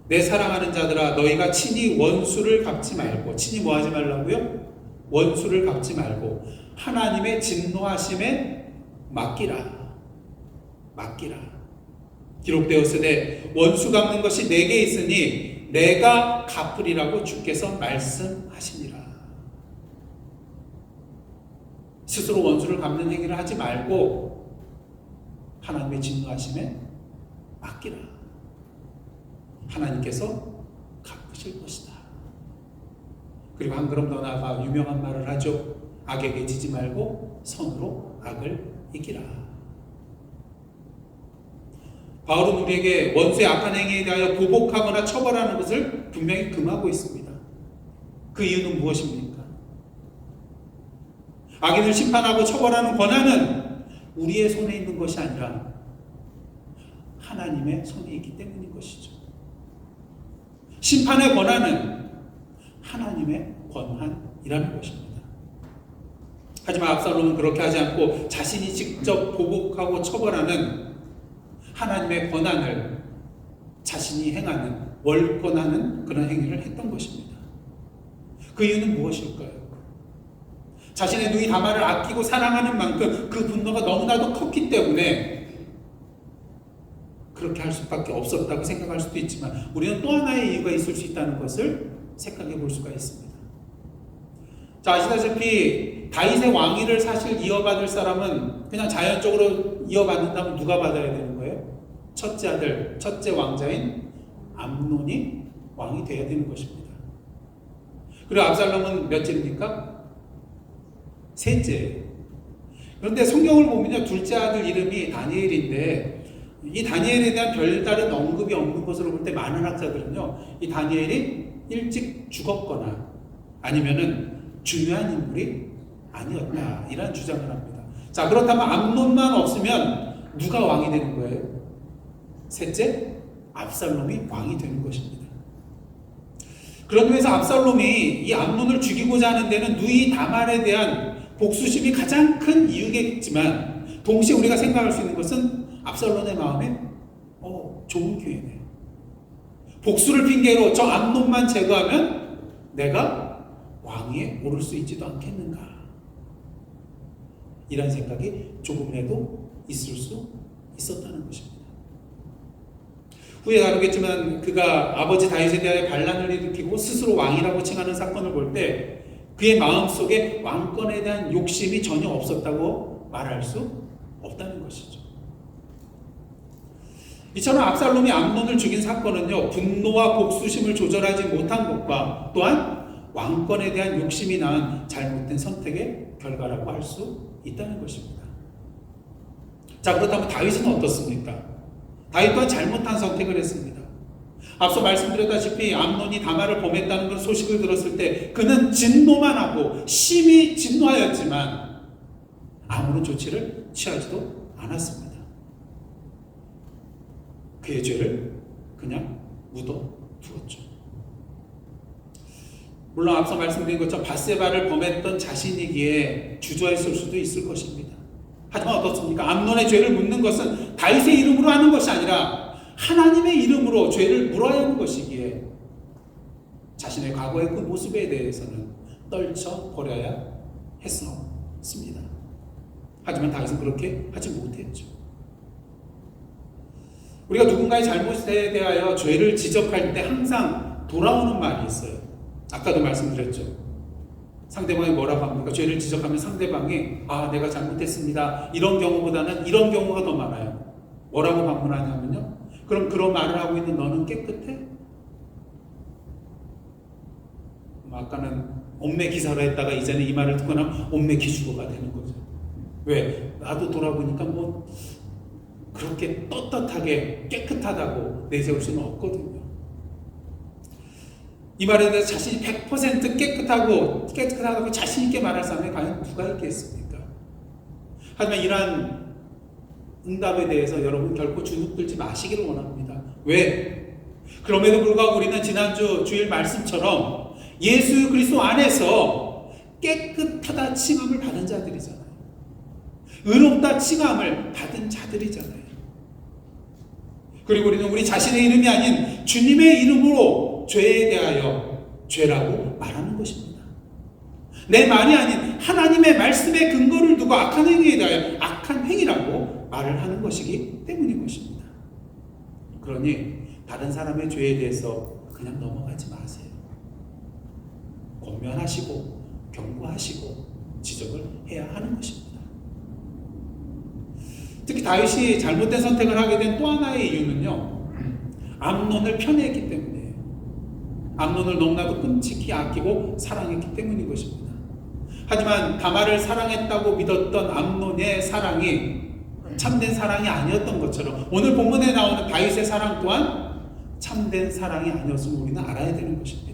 내 사랑하는 자들아 너희가 친히 원수를 갚지 말고, 친히 뭐 하지 말라고요? 원수를 갚지 말고 하나님의 진노하심에 맡기라. 기록되었으되 원수 갚는 것이 내게 있으니 내가 갚으리라고 주께서 말씀하시니라. 스스로 원수를 갚는 행위를 하지 말고 하나님의 진노하심에 맡기라. 하나님께서 갚으실 것이다. 그리고 한 걸음 더 나아가 유명한 말을 하죠. 악에게 지지 말고 선으로 악을 이기라. 바울은 우리에게 원수의 악한 행위에 대하여 보복하거나 처벌하는 것을 분명히 금하고 있습니다. 그 이유는 무엇입니까? 악인을 심판하고 처벌하는 권한은 우리의 손에 있는 것이 아니라 하나님의 손에 있기 때문인 것이죠. 심판의 권한은 하나님의 권한이라는 것입니다. 하지만 압살롬은 그렇게 하지 않고 자신이 직접 보복하고 처벌하는 하나님의 권한을 자신이 행하는, 월권하는 그런 행위를 했던 것입니다. 그 이유는 무엇일까요? 자신의 누이 다말을 아끼고 사랑하는 만큼 그 분노가 너무나도 컸기 때문에 그렇게 할 수밖에 없었다고 생각할 수도 있지만 우리는 또 하나의 이유가 있을 수 있다는 것을 생각해 볼 수가 있습니다. 자, 아시다시피 다윗의 왕위를 사실 이어받을 사람은 그냥 자연적으로 이어받는다면 누가 받아야 되는 거예요? 첫째 아들, 첫째 왕자인 암논이 왕이 되어야 되는 것입니다. 그리고 압살롬은 몇째입니까? 셋째. 그런데 성경을 보면요, 둘째 아들 이름이 다니엘인데 이 다니엘에 대한 별다른 언급이 없는 것으로 볼 때 많은 학자들은요, 이 다니엘이 일찍 죽었거나 아니면은 중요한 인물이 아니었다, 이런 주장을 합니다. 자, 그렇다면 암논만 없으면 누가 왕이 되는 거예요? 셋째, 압살롬이 왕이 되는 것입니다. 그런 면에서 압살롬이 이 암논을 죽이고자 하는 데는 누이 다말에 대한 복수심이 가장 큰 이유겠지만 동시에 우리가 생각할 수 있는 것은 압살롬의 마음에 좋은 기회네. 복수를 핑계로 저 암논만 제거하면 내가 왕위에 오를 수 있지도 않겠는가. 이런 생각이 조금이라도 있을 수 있었다는 것입니다. 후에 다루겠지만 그가 아버지 다윗에 대하여 반란을 일으키고 스스로 왕이라고 칭하는 사건을 볼 때 그의 마음속에 왕권에 대한 욕심이 전혀 없었다고 말할 수 없다는 것이죠. 이처럼 압살롬이 암논을 죽인 사건은요, 분노와 복수심을 조절하지 못한 것과 또한 왕권에 대한 욕심이 낳은 잘못된 선택의 결과라고 할 수 있다는 것입니다. 자, 그렇다면 다윗은 어떻습니까? 다윗 또한 잘못한 선택을 했습니다. 앞서 말씀드렸다시피 암논이 다말을 범했다는 그 소식을 들었을 때 그는 진노만 하고 심히 진노하였지만 아무런 조치를 취하지도 않았습니다. 그의 죄를 그냥 묻어두었죠. 물론 앞서 말씀드린 것처럼 밧세바를 범했던 자신이기에 주저했을 수도 있을 것입니다. 하지만 어떻습니까? 암논의 죄를 묻는 것은 다윗의 이름으로 하는 것이 아니라 하나님의 이름으로 죄를 물어야 하는 것이기에 자신의 과거의 그 모습에 대해서는 떨쳐버려야 했었습니다. 하지만 다윗은 그렇게 하지 못했죠. 우리가 누군가의 잘못에 대하여 죄를 지적할 때 항상 돌아오는 말이 있어요. 아까도 말씀드렸죠. 상대방이 뭐라고 합니까? 죄를 지적하면 상대방이 내가 잘못했습니다. 이런 경우보다는 이런 경우가 더 많아요. 뭐라고 반문하냐면요. 그럼 그런 말을 하고 있는 너는 깨끗해? 아까는 옴매 기사로 했다가 이제는 이 말을 듣고 나면 옴매 기주고가 되는 거죠. 왜? 나도 돌아보니까 그렇게 떳떳하게 깨끗하다고 내세울 수는 없거든요. 이 말에 대해서 자신이 100% 깨끗하다고 자신있게 말할 사람이 과연 누가 있겠습니까? 하지만 이러한 응답에 대해서 여러분 결코 주눅들지 마시기를 원합니다. 왜? 그럼에도 불구하고 우리는 지난주 주일 말씀처럼 예수 그리스도 안에서 깨끗하다 칭함을 받은 자들이잖아요. 의롭다 칭함을 받은 자들이잖아요. 그리고 우리는 우리 자신의 이름이 아닌 주님의 이름으로 죄에 대하여 죄라고 말하는 것입니다. 내 말이 아닌 하나님의 말씀의 근거를 두고 악한 행위에 대하여 악한 행위라고 말을 하는 것이기 때문인 것입니다. 그러니 다른 사람의 죄에 대해서 그냥 넘어가지 마세요. 권면하시고 경고하시고 지적을 해야 하는 것입니다. 특히 다윗이 잘못된 선택을 하게 된 또 하나의 이유는요, 암논을 편애했기 때문이에요. 암논을 너무나도 끔찍히 아끼고 사랑했기 때문인 것입니다. 하지만 다말을 사랑했다고 믿었던 암논의 사랑이 참된 사랑이 아니었던 것처럼 오늘 본문에 나오는 다윗의 사랑 또한 참된 사랑이 아니었음을 우리는 알아야 되는 것입니다.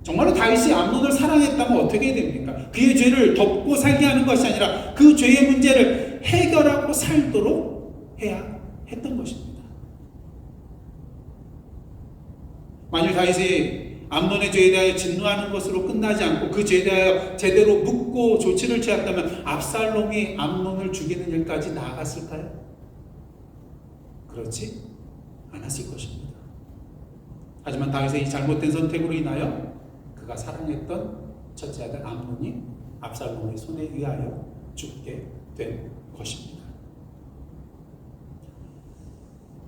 정말로 다윗이 암논을 사랑했다면 어떻게 됩니까? 그의 죄를 덮고 살게 하는 것이 아니라 그 죄의 문제를 해결하고 살도록 해야 했던 것입니다. 만일 다윗이 암논의 죄에 대하여 진노하는 것으로 끝나지 않고 그 죄에 대하여 제대로 묻고 조치를 취했다면 압살롬이 암논을 죽이는 일까지 나아갔을까요? 그렇지 않았을 것입니다. 하지만 다윗의 이 잘못된 선택으로 인하여 그가 사랑했던 첫째 아들 암논이 압살롬의 손에 의하여 죽게 된 것입니다.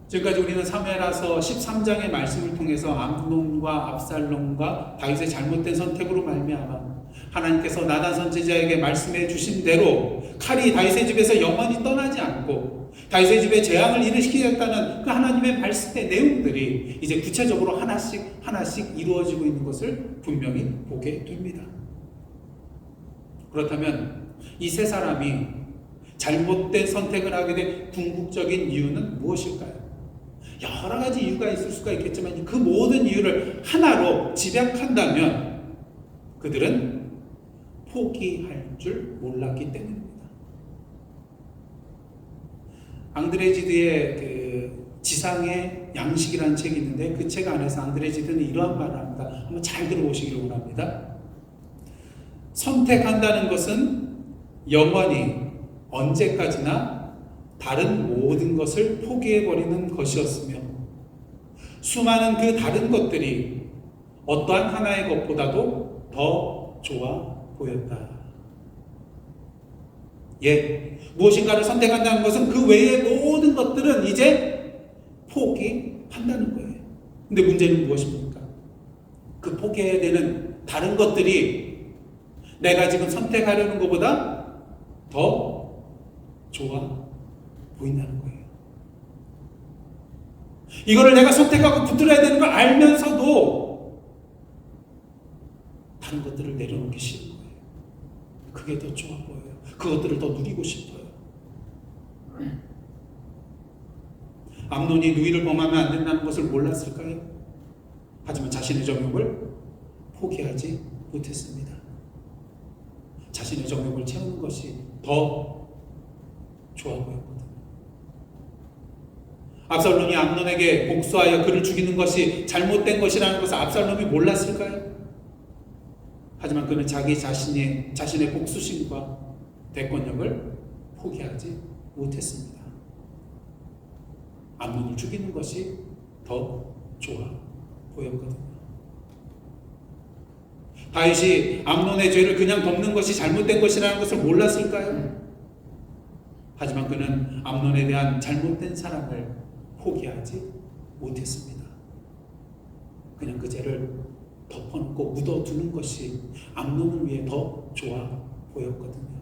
지금까지 우리는 사무엘하서 13장의 말씀을 통해서 암논과 압살롬과 다윗의 잘못된 선택으로 말미암아 하나님께서 나단 선지자에게 말씀해 주신 대로 칼이 다윗의 집에서 영원히 떠나지 않고 다윗의 집에 재앙을 일으키겠다는 그 하나님의 말씀의 내용들이 이제 구체적으로 하나씩 이루어지고 있는 것을 분명히 보게 됩니다. 그렇다면 이 세 사람이 잘못된 선택을 하게 된 궁극적인 이유는 무엇일까요? 여러 가지 이유가 있을 수가 있겠지만 그 모든 이유를 하나로 집약한다면 그들은 포기할 줄 몰랐기 때문입니다. 앙드레지드의 그 지상의 양식이라는 책이 있는데 그 책 안에서 앙드레지드는 이러한 말을 합니다. 한번 잘 들어보시기를 원합니다. 선택한다는 것은 영원히 언제까지나 다른 모든 것을 포기해버리는 것이었으며 수많은 그 다른 것들이 어떠한 하나의 것보다도 더 좋아 보였다. 무엇인가를 선택한다는 것은 그 외의 모든 것들은 이제 포기한다는 거예요. 근데 문제는 무엇입니까? 그 포기해야 되는 다른 것들이 내가 지금 선택하려는 것보다 더 좋아 보인다는 거예요. 이거를 내가 선택하고 붙들어야 되는 걸 알면서도 다른 것들을 내려놓기 싫은 거예요. 그게 더 좋아 보여요. 그것들을 더 누리고 싶어요. 암논이 누이를 범하면 안 된다는 것을 몰랐을까요? 하지만 자신의 정욕을 포기하지 못했습니다. 자신의 정욕을 채우는 것이 더 좋아 보였거든요. 압살롬이 암논에게 복수하여 그를 죽이는 것이 잘못된 것이라는 것을 압살롬이 몰랐을까요? 하지만 그는 자신의 복수심과 대권력을 포기하지 못했습니다. 암논을 죽이는 것이 더 좋아 보였거든요. 다윗이 암논의 죄를 그냥 덮는 것이 잘못된 것이라는 것을 몰랐을까요? 하지만 그는 암논에 대한 잘못된 사랑을 포기하지 못했습니다. 그냥 그 죄를 덮어놓고 묻어두는 것이 암논을 위해 더 좋아 보였거든요.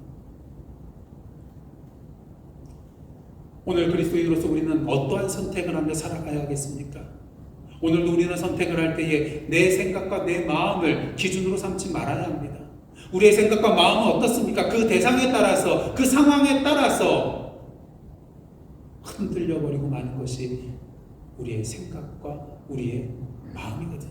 오늘 그리스도인으로서 우리는 어떠한 선택을 하며 살아가야 하겠습니까? 오늘도 우리는 선택을 할 때에 내 생각과 내 마음을 기준으로 삼지 말아야 합니다. 우리의 생각과 마음은 어떻습니까? 그 대상에 따라서, 그 상황에 따라서 흔들려버리고 마는 것이 우리의 생각과 우리의 마음이거든요.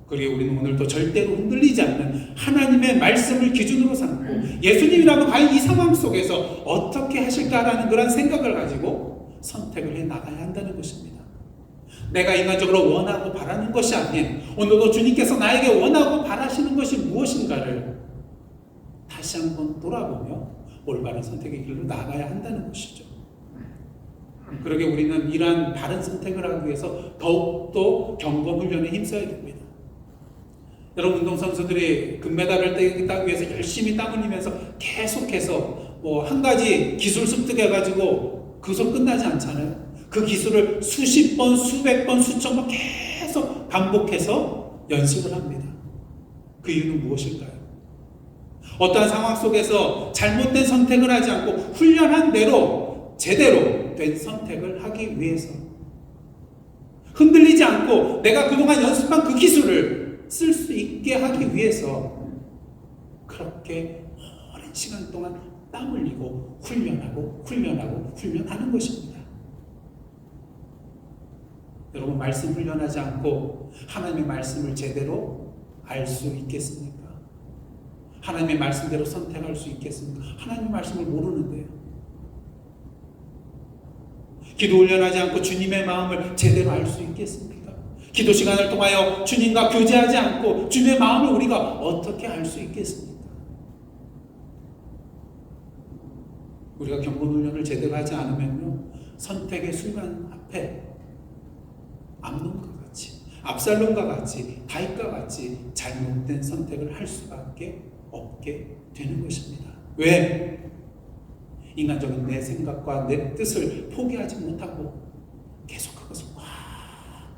그리고 우리는 오늘도 절대로 흔들리지 않는 하나님의 말씀을 기준으로 삼고 예수님이라면 과연 이 상황 속에서 어떻게 하실까라는 그런 생각을 가지고 선택을 해 나가야 한다는 것입니다. 내가 인간적으로 원하고 바라는 것이 아닌 오늘도 주님께서 나에게 원하고 바라시는 것이 무엇인가를 다시 한번 돌아보며 올바른 선택의 길로 나가야 한다는 것이죠. 그러게 우리는 이러한 바른 선택을 하기 위해서 더욱더 경건 훈련에 힘써야 됩니다. 여러분, 운동선수들이 금메달을 따기 위해서 열심히 땀 흘리면서 계속해서 한 가지 기술 습득해가지고 그것으로 끝나지 않잖아요. 그 기술을 수십 번, 수백 번, 수천 번 계속 반복해서 연습을 합니다. 그 이유는 무엇일까요? 어떠한 상황 속에서 잘못된 선택을 하지 않고 훈련한 대로 제대로 된 선택을 하기 위해서 흔들리지 않고 내가 그동안 연습한 그 기술을 쓸 수 있게 하기 위해서 그렇게 오랜 시간 동안 땀 흘리고 훈련하는 것입니다. 여러분, 말씀 훈련하지 않고 하나님의 말씀을 제대로 알 수 있겠습니까? 하나님의 말씀대로 선택할 수 있겠습니까? 하나님의 말씀을 모르는데요. 기도 훈련하지 않고 주님의 마음을 제대로 알 수 있겠습니까? 기도 시간을 통하여 주님과 교제하지 않고 주님의 마음을 우리가 어떻게 알 수 있겠습니까? 우리가 경건 훈련을 제대로 하지 않으면요, 선택의 순간 앞에 암논과 같이, 압살롬과 같이, 다윗과 같이 잘못된 선택을 할 수밖에 없게 되는 것입니다. 왜? 인간적인 내 생각과 내 뜻을 포기하지 못하고 계속 그것을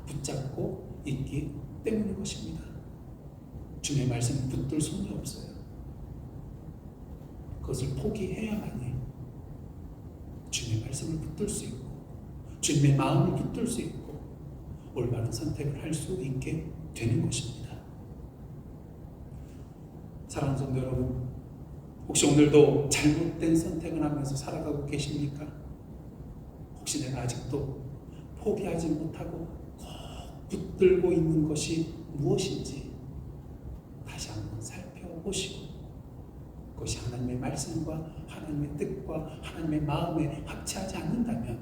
붙잡고 있기 때문인 것입니다. 주님의 말씀은 붙들 손이 없어요. 그것을 포기해야만이 주님의 말씀을 붙들 수 있고 주님의 마음을 붙들 수 있고 올바른 선택을 할 수 있게 되는 것입니다. 사랑하는 성도 여러분, 혹시 오늘도 잘못된 선택을 하면서 살아가고 계십니까? 혹시 내가 아직도 포기하지 못하고 붙들고 있는 것이 무엇인지 다시 한번 살펴보시고 그것이 하나님의 말씀과 하나님의 뜻과 하나님의 마음에 합치하지 않는다면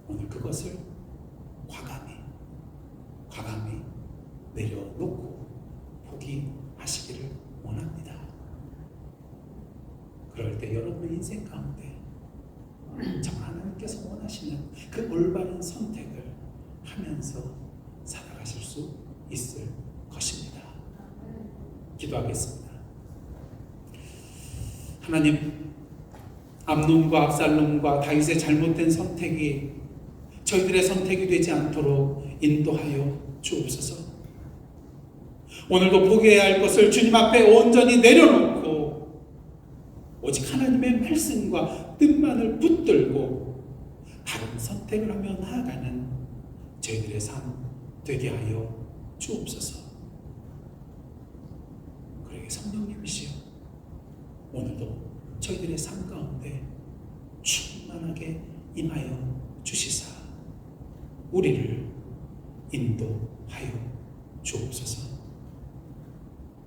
오늘 그것을 과감히 내려놓고 포기하시기를 때 여러분의 인생 가운데 정말 하나님께서 원하시는 그 올바른 선택을 하면서 살아가실 수 있을 것입니다. 기도하겠습니다. 하나님, 암논과 압살롬과 다윗의 잘못된 선택이 저희들의 선택이 되지 않도록 인도하여 주옵소서. 오늘도 포기해야 할 것을 주님 앞에 온전히 내려놓고 오직 하나님의 말씀과 뜻만을 붙들고 바른 선택을 하며 나아가는 저희들의 삶 되게 하여 주옵소서. 그러게 성령님이시여, 오늘도 저희들의 삶 가운데 충만하게 임하여 주시사 우리를 인도하여 주옵소서.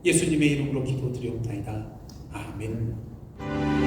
예수님의 이름으로 기도드리옵나이다. 아멘.